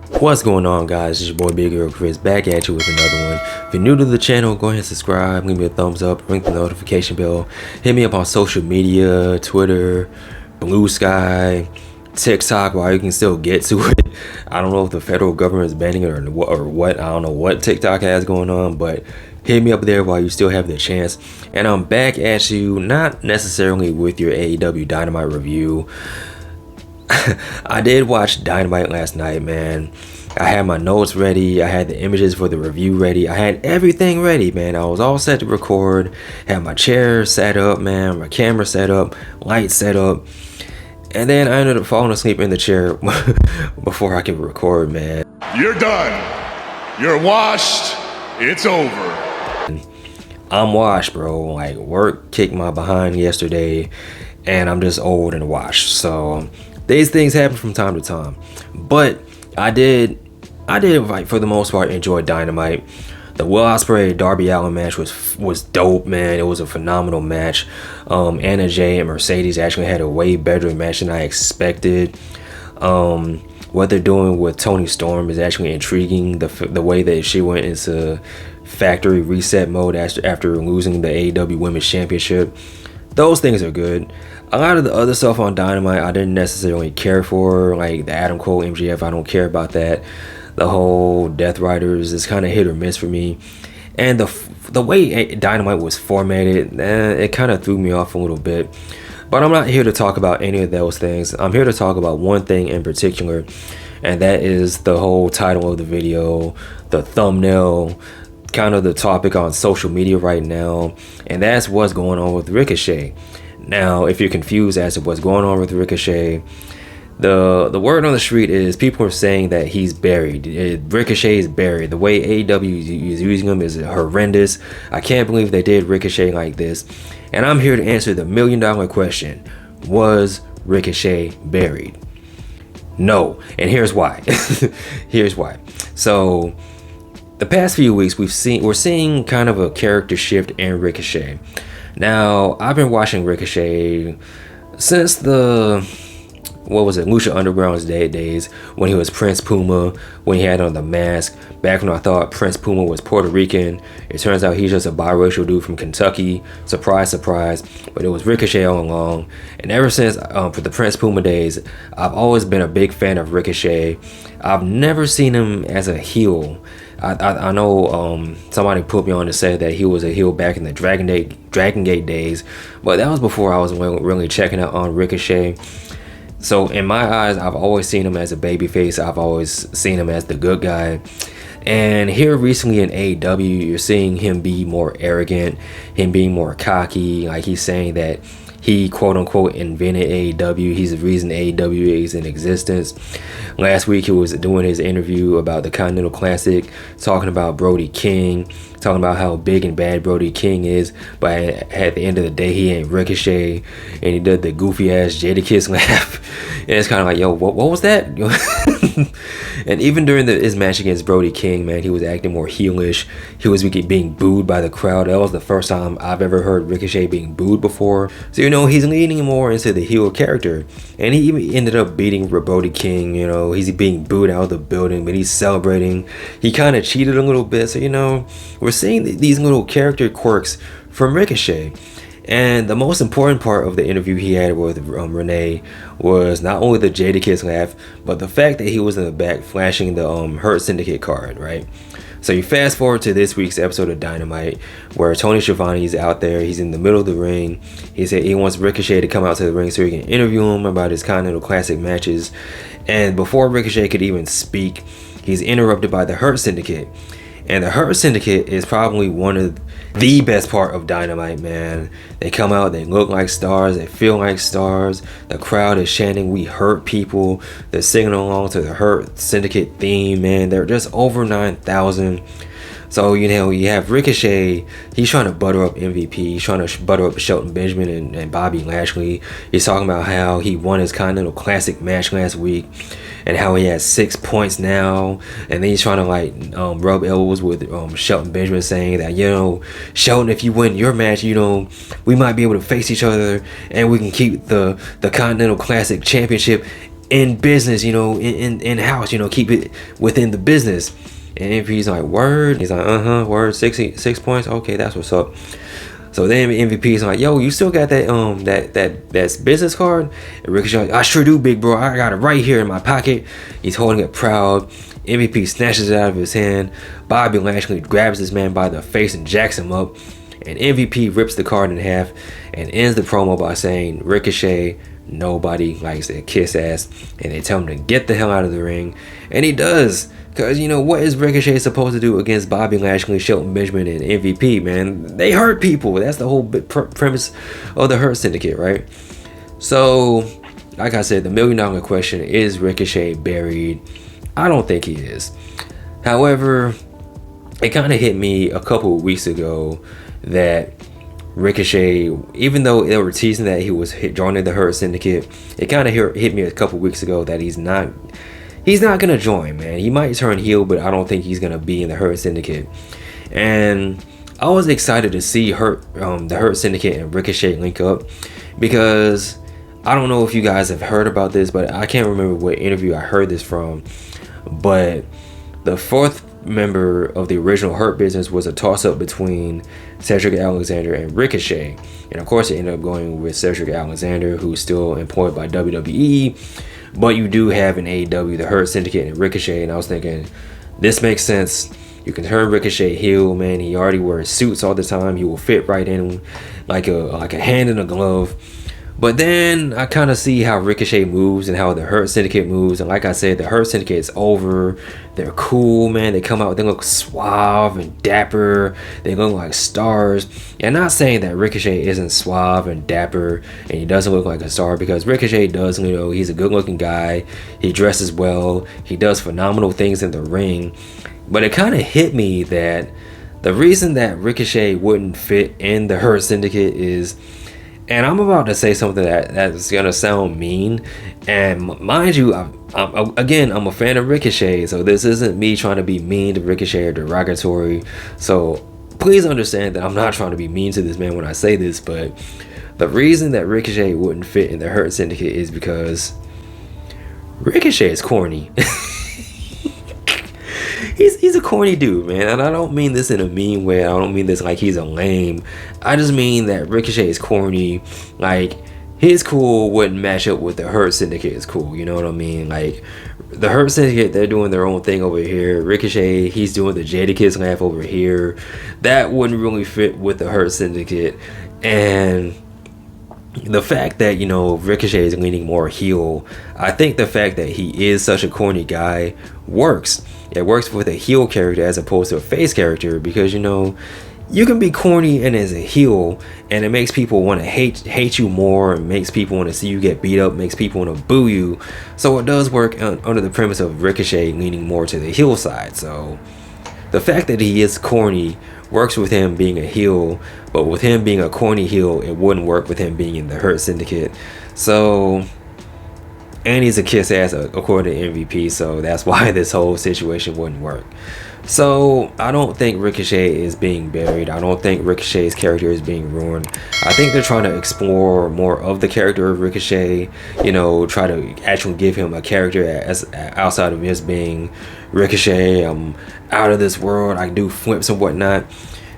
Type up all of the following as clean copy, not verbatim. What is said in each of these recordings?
What's going on, guys? It's your boy Big Girl Chris back at you with another one. If you're new to the channel, go ahead and subscribe, leave me a thumbs up, ring the notification bell, hit me up on social media, Twitter, Bluesky, TikTok, while you can still get to it. I don't know if the federal government is banning it or what. I don't know what TikTok has going on, but hit me up there while you still have the chance. And I'm back at you, not necessarily with your AEW Dynamite review. I did watch Dynamite last night, man. I had my notes ready. I had the images for the review ready. I had everything ready, man. I was all set to record. Had my chair set up, man. My camera set up. Lights set up. And then I ended up falling asleep in the chair before I could record, man. You're done. You're washed. It's over. I'm washed, bro. Like, work kicked my behind yesterday. And I'm just old and washed. So these things happen from time to time, but I did like, for the most part, enjoy Dynamite. The Will Ospreay Darby Allin match was dope, man. It was a phenomenal match. Anna Jay and Mercedes actually had a way better match than I expected. What they're doing with Toni Storm is actually intriguing. The way that she went into factory reset mode after losing the AEW Women's Championship. Those things are good. A lot of the other stuff on Dynamite I didn't necessarily care for, like the Adam Cole MJF. I don't care about that. The whole Death Riders is kind of hit or miss for me. And the way Dynamite was formatted, it kind of threw me off a little bit. But I'm not here to talk about any of those things. I'm here to talk about one thing in particular, and that is the whole title of the video, the thumbnail, kind of the topic on social media right now, and that's what's going on with Ricochet. Now, if you're confused as to what's going on with Ricochet, the word on the street is people are saying that he's buried. Ricochet is buried. The way AEW is using him is horrendous. I can't believe they did Ricochet like this. And I'm here to answer the $1 million question. Was Ricochet buried? No. And here's why. Here's why. So the past few weeks we're seeing kind of a character shift in Ricochet. Now, I've been watching Ricochet since the Lucha Underground's days, when he was Prince Puma, when he had on the mask, back when I thought Prince Puma was Puerto Rican. It turns out he's just a biracial dude from Kentucky. Surprise, surprise. But it was Ricochet all along. And ever since for the Prince Puma days, I've always been a big fan of Ricochet. I've never seen him as a heel. I know somebody put me on to say that he was a heel back in the Dragon Gate days, but that was before I was really checking out on Ricochet. So in my eyes, I've always seen him as a babyface. I've always seen him as the good guy. And here recently in AEW, you're seeing him be more arrogant, him being more cocky. Like, he's saying that he quote unquote invented AEW. He's the reason AEW is in existence. Last week he was doing his interview about the Continental Classic, talking about Brody King, talking about how big and bad Brody King is, but at the end of the day he ain't Ricochet. And he did the goofy ass Jadakiss laugh. And it's kind of like, yo, what was that? And even during his match against Brody King, man, he was acting more heelish. He was being booed by the crowd. That was the first time I've ever heard Ricochet being booed before. So, he's leaning more into the heel character. And he even ended up beating Brody King. He's being booed out of the building, but he's celebrating. He kind of cheated a little bit. So, we're seeing these little character quirks from Ricochet. And the most important part of the interview he had with Renee was not only the Jadakiss laugh, but the fact that he was in the back flashing the Hurt Syndicate card, right? So you fast forward to this week's episode of Dynamite, where Tony Schiavone is out there. He's in the middle of the ring. He said he wants Ricochet to come out to the ring so he can interview him about his Continental Classic matches. And before Ricochet could even speak, he's interrupted by the Hurt Syndicate. And the Hurt Syndicate is probably one of the best part of Dynamite, man. They come out, they look like stars, they feel like stars. The crowd is chanting, "We hurt people." They're singing along to the Hurt Syndicate theme, man. They're just over 9,000. So, you have Ricochet. He's trying to butter up MVP. He's trying to butter up Shelton Benjamin and Bobby Lashley. He's talking about how he won his Continental Classic match last week and how he has 6 points now. And then he's trying to rub elbows with Shelton Benjamin, saying that, Shelton, if you win your match, we might be able to face each other and we can keep the Continental Classic Championship in business, in house, keep it within the business. And MVP's like, word. He's like, word. 6 points. Okay, that's what's up. So then MVP's like, yo, you still got that business card? And Ricochet's like, I sure do, big bro. I got it right here in my pocket. He's holding it proud. MVP snatches it out of his hand. Bobby Lashley grabs this man by the face and jacks him up. And MVP rips the card in half and ends the promo by saying, Ricochet, nobody likes a kiss ass. And they tell him to get the hell out of the ring. And he does. Because, what is Ricochet supposed to do against Bobby Lashley, Shelton Benjamin, and MVP, man? They hurt people. That's the whole premise of the Hurt Syndicate, right? So, like I said, the $1 million question, is Ricochet buried? I don't think he is. However, it kind of hit me a couple of weeks ago that Ricochet, even though they were teasing that he was joining the Hurt Syndicate, it kind of hit me a couple of weeks ago that he's not gonna join, man. He might turn heel, but I don't think he's gonna be in the Hurt Syndicate. And I was excited to see the Hurt Syndicate and Ricochet link up, because I don't know if you guys have heard about this, but I can't remember what interview I heard this from. But the fourth member of the original Hurt Business was a toss-up between Cedric Alexander and Ricochet. And of course, it ended up going with Cedric Alexander, who's still employed by WWE. But you do have in AEW the Hurt Syndicate and Ricochet, and I was thinking, this makes sense. You can turn Ricochet heel, man. He already wears suits all the time. He will fit right in like a hand in a glove. But then I kind of see how Ricochet moves and how the Hurt Syndicate moves. And like I said, the Hurt Syndicate is over. They're cool, man. They come out, they look suave and dapper. They look like stars. And not saying that Ricochet isn't suave and dapper and he doesn't look like a star, because Ricochet does, he's a good looking guy. He dresses well. He does phenomenal things in the ring. But it kind of hit me that the reason that Ricochet wouldn't fit in the Hurt Syndicate is, and I'm about to say something that's gonna sound mean, and mind you, I'm a fan of Ricochet, so this isn't me trying to be mean to Ricochet or derogatory. So please understand that I'm not trying to be mean to this man when I say this, but the reason that Ricochet wouldn't fit in the Hurt Syndicate is because Ricochet is corny. He's a corny dude, man, and I don't mean this in a mean way. I don't mean this like he's a lame. I just mean that Ricochet is corny. Like, his cool wouldn't match up with the Hurt Syndicate is cool. You know what I mean? Like, the Hurt Syndicate, they're doing their own thing over here. Ricochet, he's doing the Jadakiss laugh over here. That wouldn't really fit with the Hurt Syndicate. And the fact that, Ricochet is leaning more heel, I think the fact that he is such a corny guy works. It works with a heel character as opposed to a face character, because, you can be corny and as a heel, and it makes people want to hate you more, and makes people want to see you get beat up, makes people want to boo you. So it does work under the premise of Ricochet leaning more to the heel side. So the fact that he is corny works with him being a heel, but with him being a corny heel, it wouldn't work with him being in the Hurt Syndicate. So, and he's a kiss ass according to MVP, so that's why this whole situation wouldn't work. So I don't think Ricochet is being buried. I don't think Ricochet's character is being ruined. I think they're trying to explore more of the character of Ricochet, try to actually give him a character as outside of just being Ricochet. I'm out of this world, I do flips and whatnot.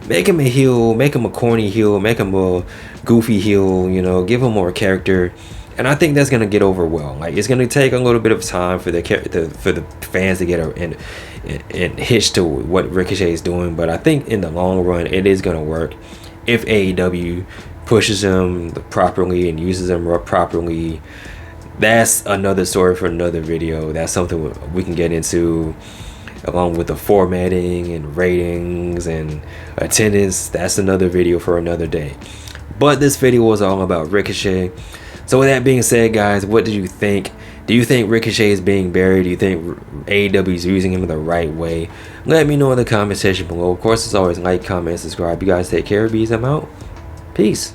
Make him a heel, make him a corny heel, make him a goofy heel, give him more character. And I think that's gonna get over well. Like, it's gonna take a little bit of time for the fans to get and hitch to what Ricochet is doing. But I think in the long run, it is gonna work if AEW pushes him properly and uses him properly. That's another story for another video. That's something we can get into, along with the formatting and ratings and attendance. That's another video for another day. But this video was all about Ricochet. So with that being said, guys, what did you think? Do you think Ricochet is being buried? Do you think AEW is using him the right way? Let me know in the comment section below. Of course, as always, like, comment, subscribe. You guys take care. Bees, I'm out. Peace.